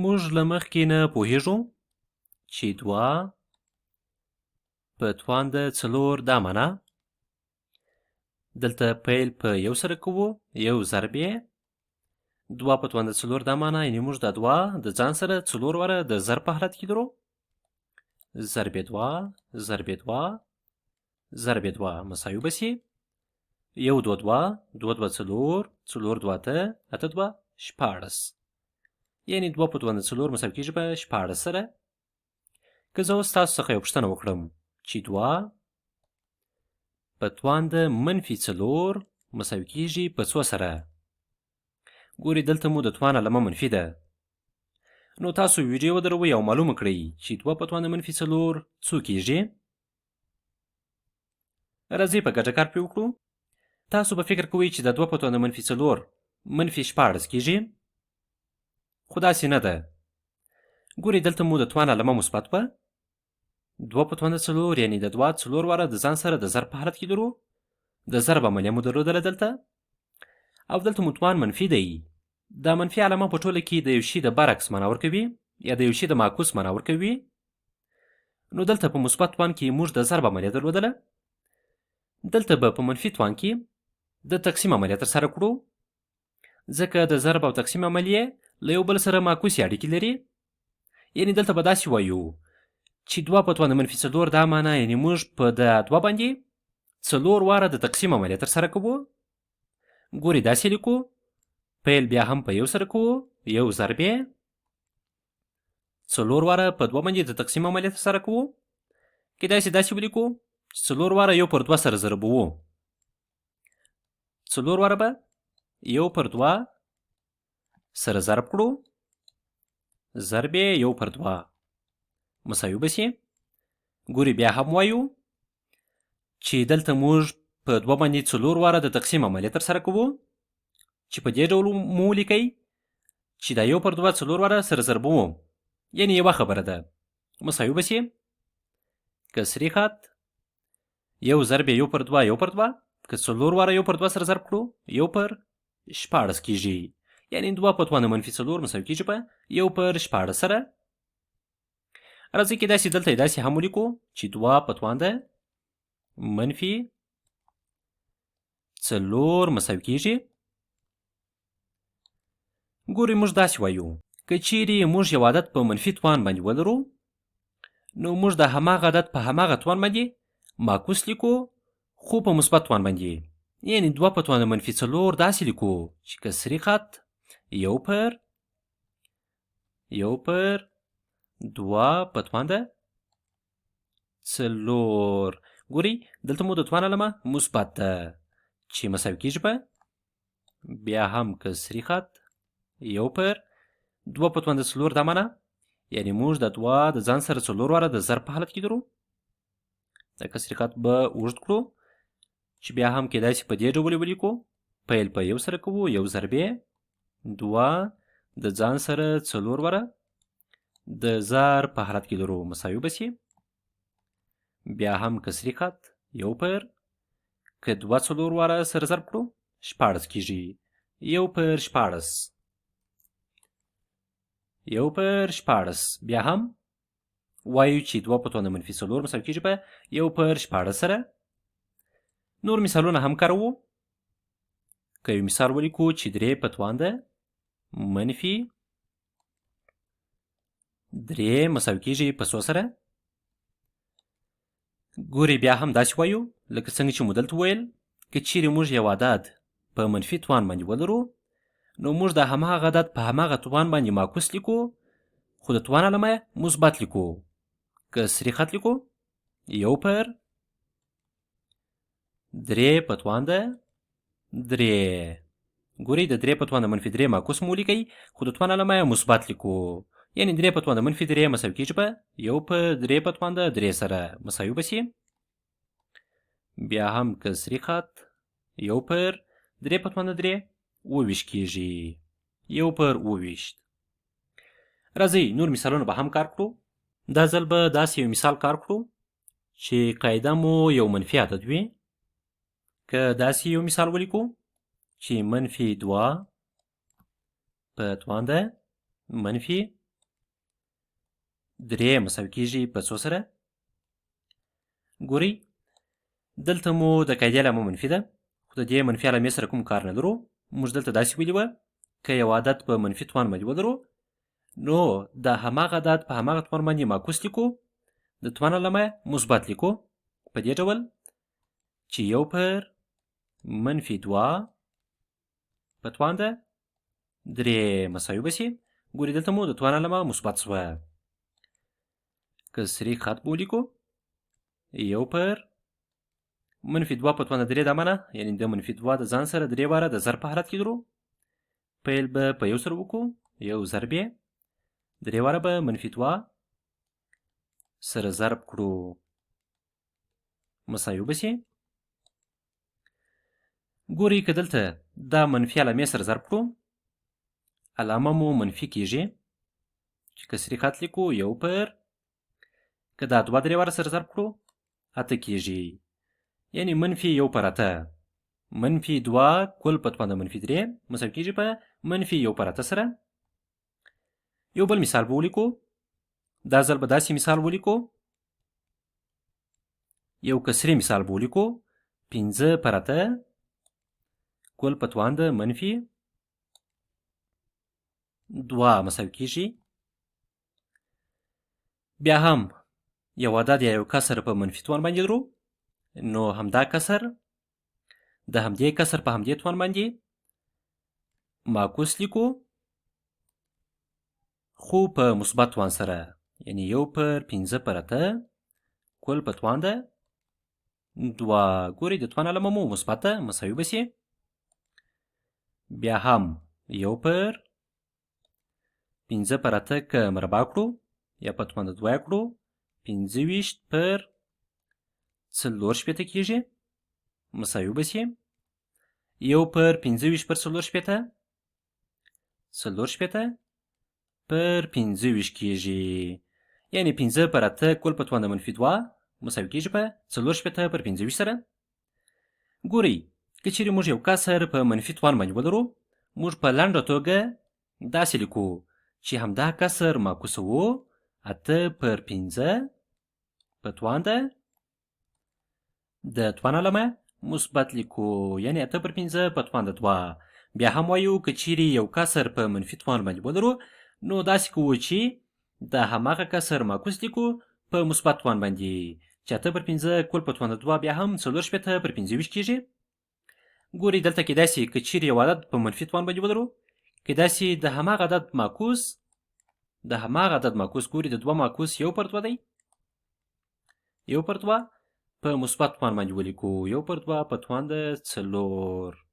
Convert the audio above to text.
موږ له مخکې نه پوهیږو چې 2 په توان د 4 دا معنا دلته پیل په 1 سره کوو 1 ضرب یې 2 په توان د 4 دا معنا یعنې موږ دا 2 د ځان سره 4 واره د ضرب په حالت کې درو ضرب 2 ضرب 2 ضرب 2 مساوي به سي 1 2 2 2 2 4 4 2 ته 8 2 16 یعنې 2 په توان د 4 مساوي کېږي په 16 سره که زه اوس تاسو څخه یو پوښتنه وکړم چې 2 په توان د منفي 4 مساوي کېږي په څو سره ګورئ دلته مو د توان علامه منفي ده نو تاسو ویډیو ودروئ او معلومه کړئ چې 2 په توان د منفي 4 څو کېږي راځئ په ګډه کار پرې وکړو تاسو به فکر کوئ چې د 2 په توان د منفي 4 منفي 16 کېږي خو داسې نه ده ګورئ دلته مو د توان علامه مثبت وه 2 په توان د 4 یعنې د 2 4 واره د ځان سره د ضرب په حالت کې درو د ضرب عملیه مو درلودله دلته او دلته مو توان منفي دی دا منفي علامه په ټوله کې د یو شي د برعکس معنا ورکوي یا د یو شي د معکوس معنا ورکوي نو دلته په مثبت توان کې موږ د ضرب عملیه درلودله دلته به په منفي توان کې د تقسیم عملیه ترسره کړو ځکه د ضرب او تقسیم عملیه له یو بل سره معکوسې اړیکې لري یعنې دلته به داسې وایو چې 2 په توان د منفي 4 دا معنا یعنې موږ په د 2 باندې 4 واره د تقسیم عملیه ترسره کوو ګورئ داسې لیکو پیل بیا هم په 1 سره کوو 1 ضرب یې 4 واره په 2 باندې د تقسیم عملیه ترسره کوو کېدای شي داسې ولیکو 4 واره 1 پر 2 سره ضربوو 4 واره به 1 پر 2 سره ضرب کړو ضرب یې 1 پر 2 مساوي به سي ګورئ بیا هم وایو چې دلته موږ په 2 باندې 4 واره د تقسیم عملیه ترسره کوو چې په دې ډول مو ولیکئ چې دا 1 پر 2 4 واره سره ضربوو یعنې یوه خبره ده مساوي به سي کسري خط 1 ضرب 1 پر 2 1 پر 2 که 4 واره 1 پر 2 سره ضرب کړو 1 پر 16 کېږي یعنې 2 په توان د منفي 4 مساوي کېږي په 1 پر 16 سره راځئ کېدای شي دلته یې داسې هم ولیکو چې 2 په توان د منفي 4 مساوي کېږي ګورئ موږ داسې وایو که چیرې موږ یو عدد په منفي توان باندې ولرو نو موږ د هماغه عدد په هماغه توان باندې معکوس لیکو خو په مثبت توان باندې یعنې 2 په توان د منفي 4 داسې لیکو چې کسري خط 1 پر 2 په توان د 4 ګورئ دلته مو د توان علامه مثبت ده چې مساوي کېږي په بیا هم کسري خط 1 پر 2 په توان د 4 دا معنا یعنې موږ د 2 د ځان سره 4 واره د ضرب په حالت کې درو د کسري خط به اوږد کړو چې بیا هم کېدای شي په دې ډول ولیکو پیل په 1 سره کوو 1 ضرب یې 2 د ځان سره 4 واره د ضرب په حالت کې درو مساوي به سي بیا هم کسري خط 1 پر که 2 4 واره سره ضرب کړو 16 کېږي 1 پر 16 1 پر 16 بیا هم وایو چې 2 په توان د منفي 4 مساوي کېږي په 1 پر 16 سره نور مثالونه هم کاروو که یو مثال ولیکو چې 3 په توان د منفي 3 مساوي کېږي په 100 سره ګورئ بیا هم داسې وایو لکه څنګه چې مو دلته وویل که چیرې موږ یو عدد په منفي توان باندې ولرو نو موږ د هماغه عدد په هماغه توان باندې معکوس لیکو خو د توان علامه مثبت لیکو کسري خط لیکو 1 پر 3 په توان د 3 ګورئ د 3 په توان د منفي 3 معکوس مو ولیکئ خو د توان علامه مثبت لیکو یعنې 3 په توان د منفي 3 مساوي کېږي په 1 پر 3 په توان د 3 سره مساوي به سي بیا هم کسري خط 1 پر 3 په توان د 3 اوویشت کېږي 1 پر 28 راځئ نور مثالونه به هم کار کړو دا ځل به داسې یو مثال کار کړو چې قاعده مو یو منفي عدد وي که داسې یو مثال ولیکو چې منفي 2 په توان د منفي 3 مساوي کېږي په 2 سره. ګورئ دلته مو د قاعدې علامه منفي ده، خو د دې منفي علامې سره کوم کار نه لرو. موږ دلته داسې ویلي وه که یو عدد په منفي توان باندې ولرو نو د هماغه عدد په هماغه توان باندې معکوس لیکو، د توان علامه مثبت لیکو په دې ډول چې 1 پر منفي 2 په توان ده 3 مساوي به شي. ګورئ دلته مو د توان علامه مثبت شوه. کسري خط به ولیکو 1 پر منفي 2 په توان د 3 د امله، یعنې د منفي 2 د ځان سره 3 واره د ضرب په حالت کې درو. پیل به په 1 سره وکړو، 1 ضرب یې 3 واره به منفي 2 سره ضرب کړو مساوي به شي. ګورئ که دلته دا منفي علامې سره ضرب کړو علامه مو منفي کېږي چې کسري خط لیکو 1 پر که دا 2 3 واره سره ضرب کړو 8 کېږي، یعنې منفي 1 پر 8 منفي 2 کل په توان د منفي 3 مساوي کېږي په منفي 1 پر 8 سره. یو بل مثال به ولیکو، دا ځل به داسې مثال ولیکو، یو کسري مثال به ولیکو 5 پر 8 کل په توان د منفي 2 مساوي کېږي. بیا هم یو عدد یا یو کسر په منفي توان باندې لرو نو همدا کسر د همدې کسر په همدې توان باندې معکوس لیکو خو په مثبت توان سره، یعنې 1 پر 5 پر 8 کل په توان ده 2. ګورئ د توان علامه مو مثبت ده مساوي به شي. بیا هم 1 پر 5 پر 8 که مربع کړو یا په توان د 2 کړو 25 پر 4 کېږي مساوي به شي. 1 پر 25 پر 4 پر 25 کېږي، یعنې 5 پر 8 کل په توان د منفي 2 مساوي کېږي په 4 پر 25 سره. ګورئ که چیرې موږ یو کسر په منفي توان باندې ولرو موږ په لنډه توګه داسې لیکو چې همدا کسر معکوسوو 8 پر 15 په توان ده د توان علامه مثبت لیکو، یعنې 8 پر 15 په توان د 2. بیا هم وایو که چیرې یو کسر په منفي توان باندې ولرو نو داسې کوو چې د هماغه کسر معکوس لیکو په مثبت توان باندې چې 8 پر 15 کل په توان د 2 بیا هم 4 پر 25 کېږي. ګورئ دلته کېدای شي که چیرې یو عدد په منفي توان باندې ولرو کېدای شي د هماغه عدد معکوس ګورئ د 2 معکوس 1 پر 2 دی، 1 پر 2 په مثبت توان باندې ولیکو 1 پر 2 په توان د 4.